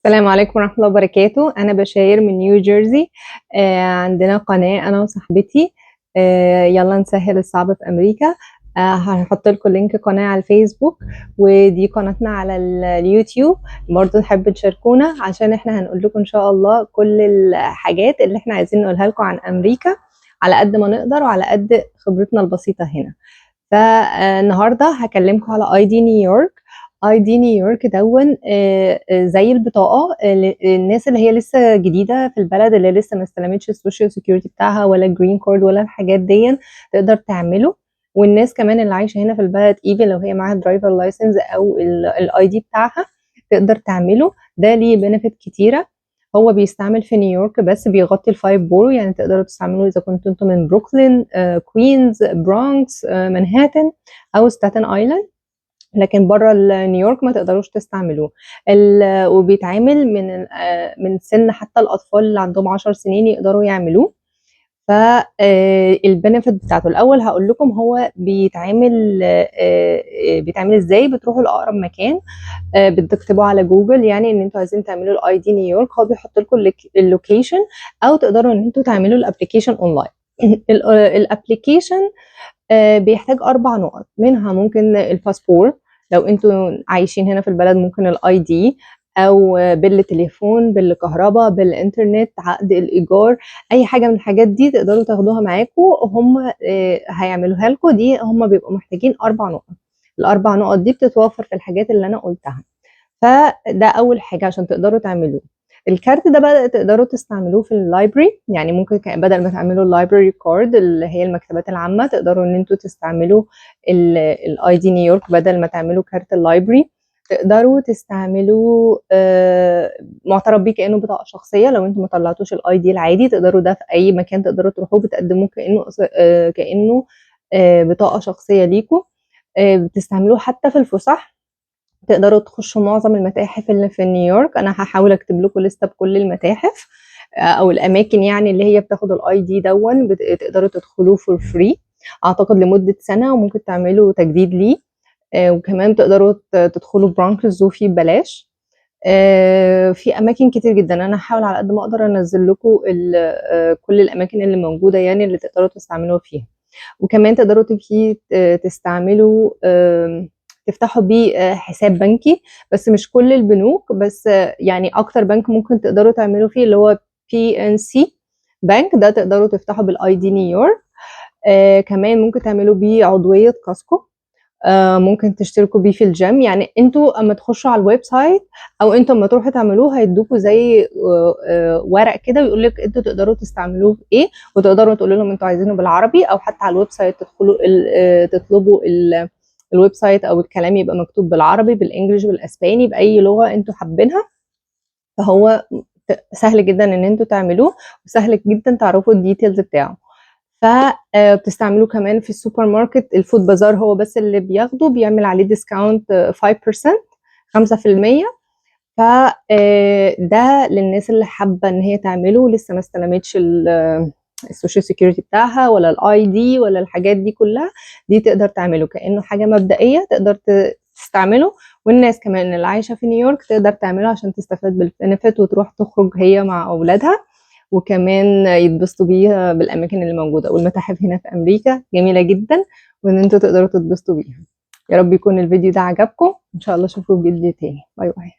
السلام عليكم ورحمة الله وبركاته. أنا بشاير من نيو جيرسي. عندنا قناة أنا وصاحبتي. يلا نسهل الصعب في أمريكا. هنحط لكم لينك قناة على الفيسبوك، ودي قناتنا على اليوتيوب. برضو نحب تشاركونا عشان احنا هنقول لكم إن شاء الله كل الحاجات اللي احنا عايزين نقولها لكم عن أمريكا على قد ما نقدر وعلى قد خبرتنا البسيطة هنا. فالنهارده هكلمكم على اي دي نيويورك. اي دي نيويورك دون زي البطاقه الناس اللي هي لسه جديده في البلد، اللي لسه ما استلمتش السوشيال سيكيورتي بتاعها ولا الجرين كارد ولا الحاجات دي، تقدر تعمله. والناس كمان اللي عايشه هنا في البلد ايفن لو هي معاها درايفر لايسنس او الاي دي بتاعها تقدر تعمله. ده ليه بنفيت كتيره. هو بيستعمل في نيويورك بس، بيغطي الفايف بورو، يعني تقدروا تستعملوه اذا كنتوا انتم من بروكلين، كوينز، برونكس، منهاتن او ستاتن ايلاند. لكن بره نيويورك ما تقدروش تستعملوه. وبيتعامل من سن حتى الاطفال اللي عندهم 10 سنين يقدروا يعملوه. فالبنفيت بتاعته الاول هقول لكم هو بيتعمل ازاي. بتروحوا لاقرب مكان، بتكتبوا على جوجل يعني ان انتوا عايزين تعملوا الاي دي نيويورك، هو بيحط لكم اللوكيشن، او تقدروا ان انتوا تعملوا الابلكيشن اونلاين. الابلكيشن بيحتاج 4 نقط، منها ممكن الباسبور لو انتوا عايشين هنا في البلد، ممكن الاي دي، او بل تليفون، بل كهرباء، بل انترنت، عقد الايجار، اي حاجه من الحاجات دي تقدروا تاخدوها معاكم. هم هيعملوها لكم. دي هم بيبقوا محتاجين 4 نقط. ال4 نقط دي بتتوفر في الحاجات اللي انا قلتها. فده اول حاجه عشان تقدروا تعملوه. الكارت ده بقى تقدروا تستعملوه في اللايبرري، يعني ممكن بدل ما تعملوا اللايبرري كارد اللي هي المكتبات العامه، تقدروا ان انتوا تستعملوا الاي دي نيويورك بدل ما تعملوا كارت اللايبرري. تقدروا تستعملوا معترف بيه كانه بطاقه شخصيه. لو انتوا ما طلعتوش الاي دي العادي، تقدروا ده في اي مكان تقدروا تروحوه بتقدموه كانه بطاقه شخصيه ليكم. بتستعملوه حتى في الفسح. تقدروا تخشوا معظم المتاحف اللي في نيويورك. انا هحاول اكتب لكم لسته بكل المتاحف او الاماكن يعني اللي هي بتاخد الاي دي دون. تقدروا تدخلوه فور فري اعتقد لمده سنه، وممكن تعملوا تجديد ليه. وكمان تقدروا تدخلوا برونكوس زو فيه ببلاش. في اماكن كتير جدا. انا هحاول على قد ما اقدر انزل لكم كل الاماكن اللي موجوده يعني اللي تقدروا تستعملوا فيها. وكمان تقدروا تستعملوا تفتحوا بيه حساب بنكي، بس مش كل البنوك، بس يعني اكتر بنك ممكن تقدروا تعملوا فيه اللي هو PNC بنك. ده تقدروا تفتحوا بالاي دي نيويورك. كمان ممكن تعملوا بيه عضوية كاسكو. ممكن تشتركوا بيه في الجيم. يعني انتوا اما تخشوا على الويب سايت او انتوا اما تروحوا تعملوه هيدوكوا زي ورق كده ويقول لك انتوا تقدروا تستعملوه في ايه، وتقدروا تقولوا لهم انتوا عايزينه بالعربي، او حتى على الويب سايت تدخلوا تطلبوا الويب سايت او الكلام يبقى مكتوب بالعربي، بالانجلش، بالاسباني، باي لغه انتوا حابينها. فهو سهل جدا ان انتوا تعملوه، وسهل جدا تعرفوا الديتيلز بتاعه. فبتستعملوه كمان في السوبر ماركت. الفود بازار هو بس اللي بيعمل عليه ديسكاونت 5%. فده للناس اللي حابه ان هي تعمله لسه ما استلمتش السوشيال سيكيورتي بتاعها ولا الاي دي ولا الحاجات دي كلها. دي تقدر تعمله كانه حاجه مبدئيه تقدر تستعمله. والناس كمان اللي عايشه في نيويورك تقدر تعمله عشان تستفاد بالبنفيت وتروح تخرج هي مع اولادها، وكمان يتبسطوا بيها بالاماكن اللي موجوده. والمتاحف هنا في امريكا جميله جدا، وان انتوا تقدروا تتبسطوا بيها. يا رب يكون الفيديو ده عجبكم. ان شاء الله اشوفكم في فيديو تاني. باي باي.